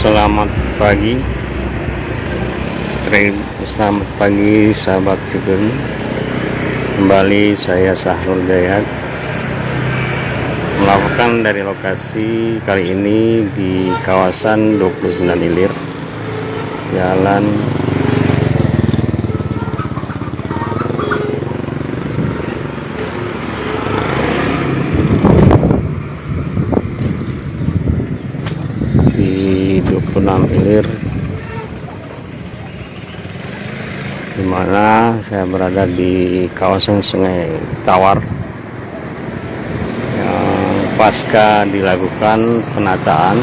Selamat pagi, selamat pagi sahabat Tribun. Kembali saya Sahrul Dayat melaporkan dari lokasi kali ini di kawasan 29 Ilir, Jalan di 26 Ilir, dimana saya berada di kawasan Sungai Tawar yang pasca dilakukan penataan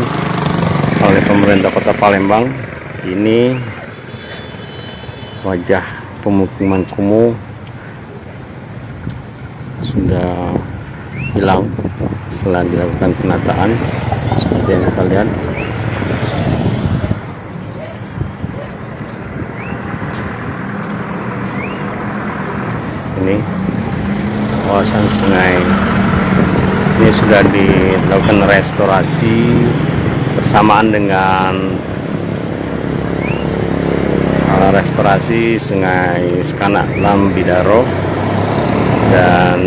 oleh pemerintah Kota Palembang. Ini wajah pemukiman kumuh sudah hilang setelah dilakukan penataan, seperti yang kita lihat. Ini kawasan sungai ini sudah dilakukan restorasi bersamaan dengan restorasi Sungai Sekanak Lambidaro dan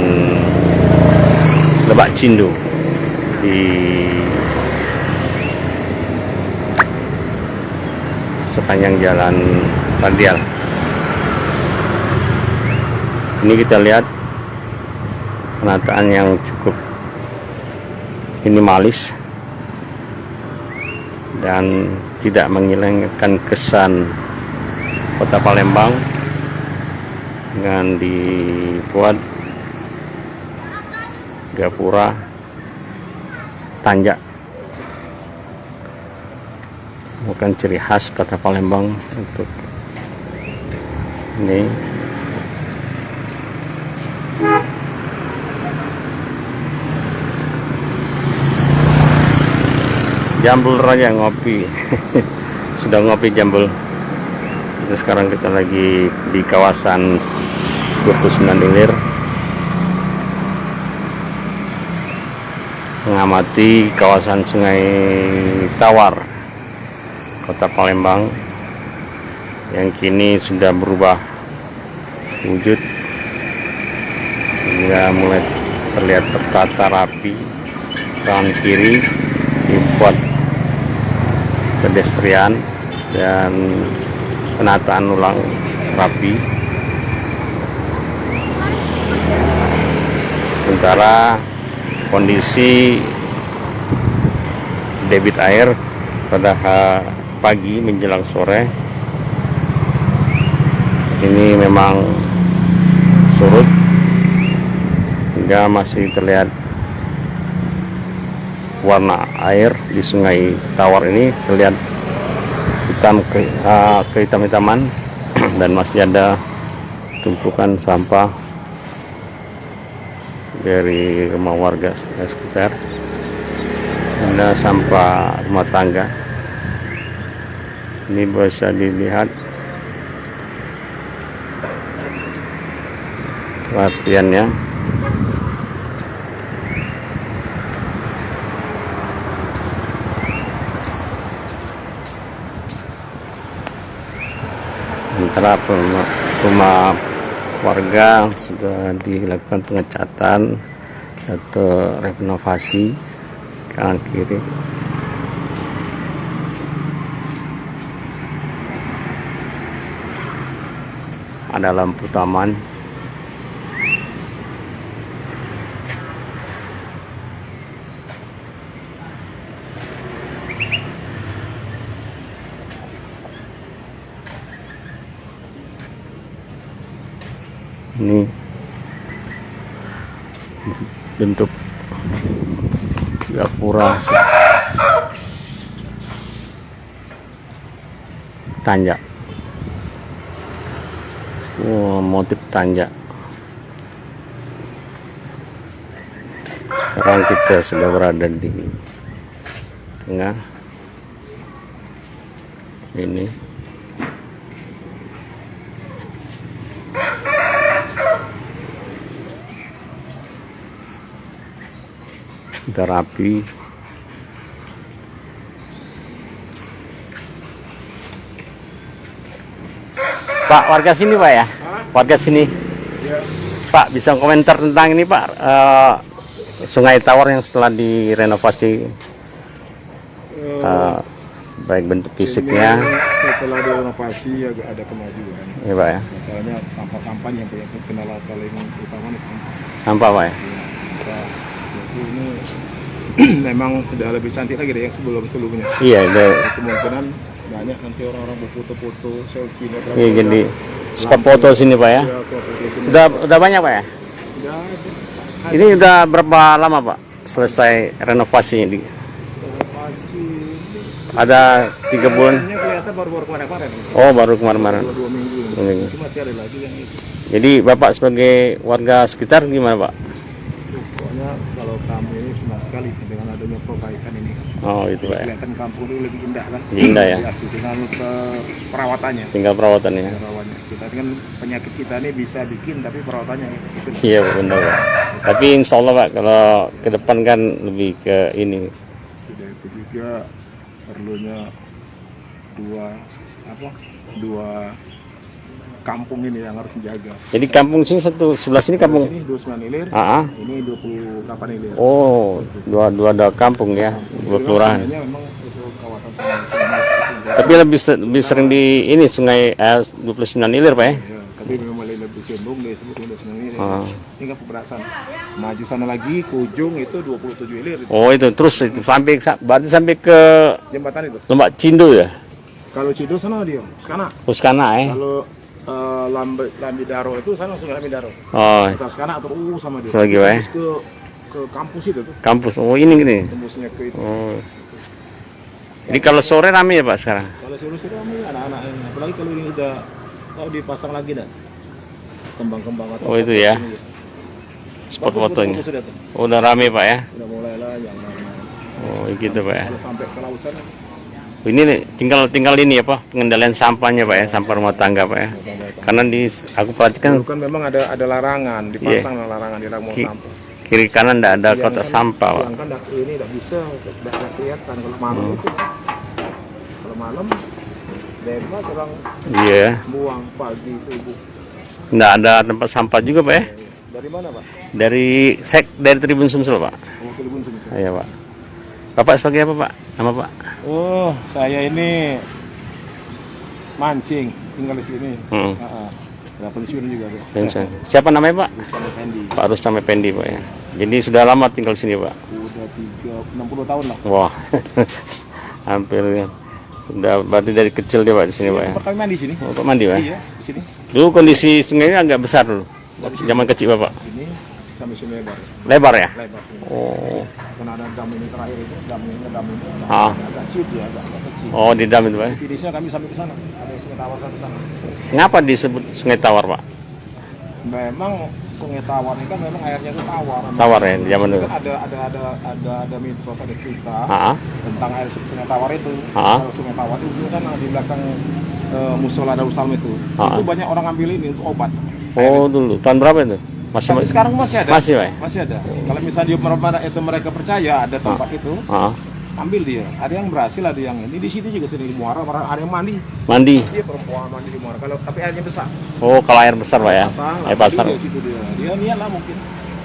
Lebak Cindu di sepanjang jalan Radial. Ini kita lihat penataan yang cukup minimalis dan tidak menghilangkan kesan Kota Palembang dengan dibuat gapura tanjak, bukan ciri khas Kota Palembang. Untuk ini Jambul Raja ngopi sudah ngopi Jambul. Jadi sekarang kita lagi di kawasan 29 Ilir mengamati kawasan Sungai Tawar Kota Palembang yang kini sudah berubah wujud hingga mulai terlihat tertata rapi. Kanan kiri dibuat pedestrian dan penataan ulang rapi. Sementara kondisi debit air pada pagi menjelang sore ini memang surut hingga masih terlihat warna air di Sungai Tawar ini terlihat hitam kehitam-hitaman dan masih ada tumpukan sampah dari rumah warga sekitar. Ada sampah rumah tangga. Ini bisa dilihat latihannya. Sementara rumah warga sudah dilakukan pengecatan atau renovasi kanan kiri. Ada lampu taman. Ini bentuk gapura tanjak. Motif tanjak. Sekarang kita sudah berada di tengah ini. Udah rapi. Pak, warga sini Pak ya? Warga sini. Ya. Pak, bisa komentar tentang ini Pak, Sungai Tawar yang setelah direnovasi, baik bentuk fisiknya. Setelah direnovasi agak ada kemajuan. Ya Pak ya. Misalnya sampah-sampahnya yang kendala paling utama nih sampah. Sampah Pak ya. Kita ini memang sudah lebih cantik lagi dari yang sebelumnya. Iya, Kemungkinan banyak nanti orang-orang berfoto-foto selfie. iya jadi spot foto sini Pak ya. Ya, foto sini. Udah banyak Pak ya. Udah ada. Ini udah berapa lama Pak selesai renovasinya? Renovasi. Ada 3 bulan. Ini kelihatan baru-baru kemarin. Oh, baru kemarin. 2 minggu. Ini. Itu masih ada lagi yang itu. Jadi Bapak sebagai warga sekitar gimana Pak? Pokoknya kalau kami ini senang sekali dengan adanya perbaikan ini. Oh itu Pak ya. Kelihatan kampung itu lebih indah kan? Lebih indah ya. Dengan perawatannya. Tinggal perawatannya. Perawatannya. Kita kan penyakit kita ini bisa bikin tapi perawatannya itu. Iya benar Pak. Tapi insya Allah Pak kalau ke depan kan lebih ke ini. Sudah itu juga perlunya dua kampung ini yang harus dijaga. Jadi kampung sini sebelah sini kampung. Ini 29 ilir. Ini 28 ilir. Oh, dua kampung ya, dua kelurahan. Sebenarnya memang itu kawasan sungai. Tapi lebih sering di ini Sungai 29 Ilir Pak ya. Ya, tapi memang lebih cenderung di sebut 29 ilir. Ah. Ini kan pemberasan. Maju sana lagi ke ujung itu 27 ilir. Oh itu terus itu berarti sampai ke Jembatan itu. Lembak Cindo ya. Kalau Cido sana dia, Skana. Puskana ya. Kalau Lambidaro itu sana langsung ke Lambidaro. Oh, Skana atau sama dia. lagi Pak ya. Terus ke kampus itu tuh. Kampus. Oh ini gini. Tembusnya ke itu. Oh. Jadi kalau sore rame ya Pak sekarang? Kalau suruh-suruh kami anak-anak ini. Apalagi kalau ini udah tahu dipasang lagi dah. Kembang-kembang atau Oh itu ya. ini. Spot Bagus, fotonya. bagus, sudah tuh. Oh, udah rame Pak ya. Udah mulai lah yang Oh gitu Pak ya. kalau sampai ke lausan Ini nih, tinggal ini ya Pak, pengendalian sampahnya Pak ya, sampah rumah tangga Pak ya. Karena aku perhatikan kan memang ada larangan, dipasang larangan di larangan sampah. kiri kanan tidak ada kotak sampah Pak. Siang kan ini tidak bisa, tidak kelihatan kalau malam itu. Kalau malam bebas orang Iya. buang pagi subuh. Nggak ada tempat sampah juga Pak ya. Dari mana Pak? Dari Tribun Sumsel Pak. Oh, Tribun Sumsel. Iya Pak. Bapak sebagai apa Pak? Nama Pak? Oh, saya ini mancing, tinggal di sini. Udah pensiun juga tuh. Pensiun. Siapa namanya Pak? Rustam Effendi. Pak Rustam Effendi Pak ya. Jadi sudah lama tinggal sini Pak. Udah 60 tahun lah. Wah, hampir ya. Udah berarti dari kecil dia Pak di sini Pak ya. Pertama mandi sini. Oh, Pak mandi Pak? Iya, di sini. Dulu kondisi sungainya agak besar dulu. Zaman kecil Bapak. Ini sampai sini lebar. Lebar ya? Lebar. Oh. Karena ada dam ini terakhir itu, dam ini agak ciut ya, agak kecil. Oh, di dam itu Pak. ya? Finishnya kami sampai ke sana. Ada Sungai Tawar ke sana. Ngapa disebut Sungai Tawar Pak? Memang Sungai Tawar ini kan memang airnya itu tawar. Tawar ya di zaman dulu. Kan ada mitos, ada cerita Ah, tentang air Sungai Tawar itu. Ah. Kalau Sungai Tawar itu dulu kan di belakang musola Darussalam itu. Ah. Itu banyak orang ambil ini untuk obat. Oh dulu. Tahun berapa itu? Sampai sekarang masih ada. Masih Pak? ya? Masih ada. Kalau misalnya mereka percaya ada tempat itu, Ah. ambil dia. Ada yang berhasil, ada yang ini di sini juga sini di Muara, ada yang mandi. Mandi. Dia perempuan mandi di Muara. Kalau tapi airnya besar. Oh, kalau air besar Pak ya? Air pasar. Di situ dia niat lah mungkin.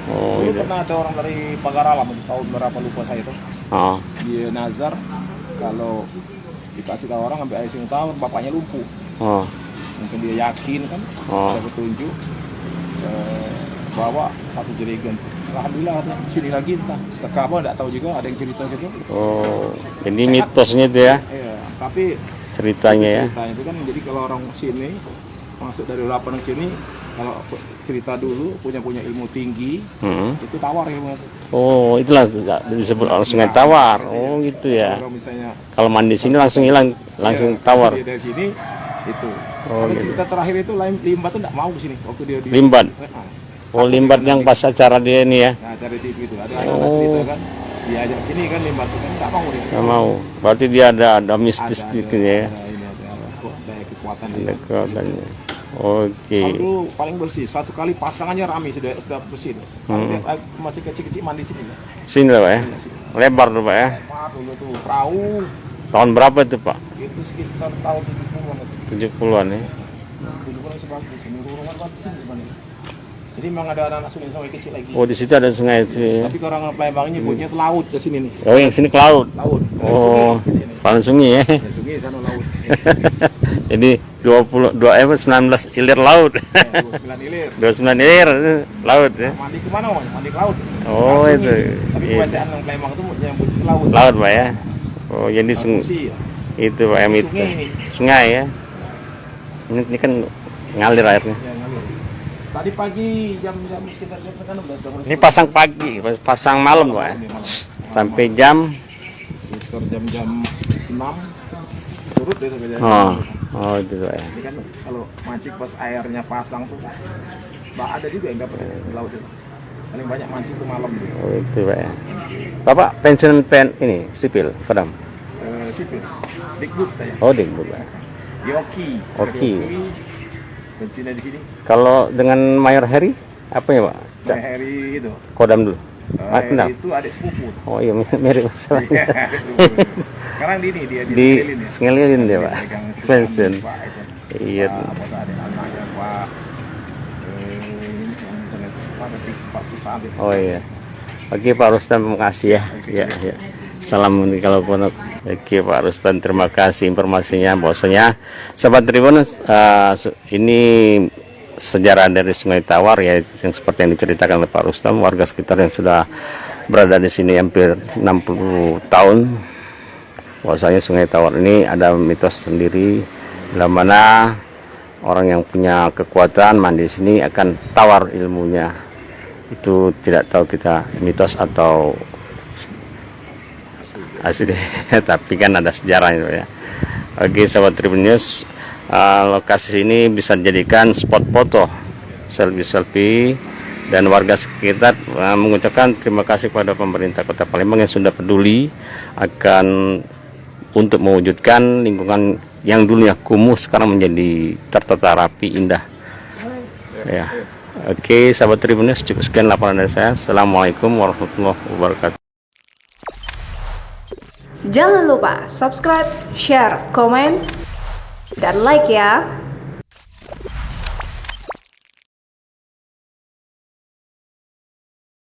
Oh, Dulu gitu. pernah ada orang dari Pagaralam tahun berapa lupa saya itu. Ah. Dia nazar kalau dikasih tahu orang ambil air Sungai Tawar, bapaknya lumpuh. Oh. Mungkin dia yakin kan, Oh. ada petunjuk. Bawa satu jerigen. Alhamdulillah ada sini lagi entah setelah apa enggak tahu juga, ada yang cerita situ. Oh. Jadi mitosnya itu ya? Iya, tapi Ceritanya ya? ceritanya itu kan jadi kalau orang sini masuk dari lapangan sini kalau cerita dulu punya ilmu tinggi itu tawar ilmu. Oh, itulah disebut Sungai Tawar. Oh, gitu ya. Kalau misalnya Kalau mandi sini langsung hilang, langsung tawar. dia dari sini itu. Oh, Ada gitu. cerita terakhir itu Limbat tuh enggak mau ke sini waktu dia di Limbat. Nah, Oh, Limbat yang pas acara dia ini ya? nah, cari TV itu ada anak cerita kan diajak sini kan Limbat tuh kan enggak mau dia. Nggak mau. Berarti dia ada mistis Ada, gitu ya? ada ini ada kok daya kekuatan Ada dia. kekuatannya. Oke. Kalau dulu paling bersih, satu kali pasangannya rame sudah bersih. Masih kecil-kecil mandi sini. Sini lah Pak ya. Lebar tuh Pak ya. Lebar dulu tuh perahu. Tahun berapa itu Pak? Itu sekitar tahun 70-an itu. 70-an ya. 70-an masih bagus. Ini rumah di sini sebenarnya. Jadi memang ada anak sungai kecil lagi. Oh di situ ada sungai itu ya. Tapi orang Palembang nyebutnya itu laut ke sini nih. Oh yang sini ke laut. Laut. Oh, Palang Sungai ya. Ya, sungai sana laut. Jadi 19 ilir laut. 29 ilir. 29 ilir laut ya. Mandi ke mana, Mas? Mandi ke laut. Oh Langsung itu. ini. Tapi Iya. kebiasaan orang Palembang itu nyambut ke laut. Laut Pak ya. Oh jadi Bersih, ya. itu Pak ya, itu. Sungai ini. Sungai ya. Ini kan ngalir airnya. Ya, ngalir. Tadi pagi jam-jam sekitar jam kan udah Ini pasang pagi, pasang malam Pak ya. Sampai jam sekitar jam-jam 6 surut itu kejadian. Oh itu Pak ya. Ini kan kalau mancing pas airnya pasang tuh ada juga yang dapat di laut itu. Paling banyak mancing tuh malam gitu. Oh itu Pak ya. Bapak pensiun ini sipil, Padam. Sipil. Dikbud ya. Oh Dikbud Pak. Di Oki. Oki. Pensiunnya di sini. Kalau dengan Mayor Heri apa ya Pak? Saya Heri itu. Kodam dulu. Heri itu adik sepupu. Oh iya mirip masalahnya. Sekarang di ini dia Di Sengelin ya. Sengelin dia Pak. Pegang itu Pensiun. Pak, itu. Iya. Pak, adik anaknya Pak. Pak perusahaan itu. Oh iya. Oke Pak Rustam, terima kasih ya. Ya, ya. Salam kalau pun. Oke Pak Rustam, terima kasih informasinya. Bahwasanya Sahabat Tribun, ini sejarah dari Sungai Tawar ya, yang seperti yang diceritakan oleh Pak Rustam, warga sekitar yang sudah berada di sini hampir 60 tahun. Bahwasanya Sungai Tawar ini ada mitos sendiri, bila mana orang yang punya kekuatan mandi di sini akan tawar ilmunya. Itu tidak tahu kita mitos atau asli, tapi kan ada sejarahnya ya. Oke Sahabat Tribun News, lokasi ini bisa dijadikan spot foto selfie dan warga sekitar mengucapkan terima kasih kepada pemerintah Kota Palembang yang sudah peduli akan untuk mewujudkan lingkungan yang dulunya kumuh sekarang menjadi tertata rapi, indah ya. Oke Sahabat Tribun News, cukup sekian laporan dari saya. Assalamualaikum warahmatullahi wabarakatuh. Jangan lupa subscribe, share, komen, dan like ya.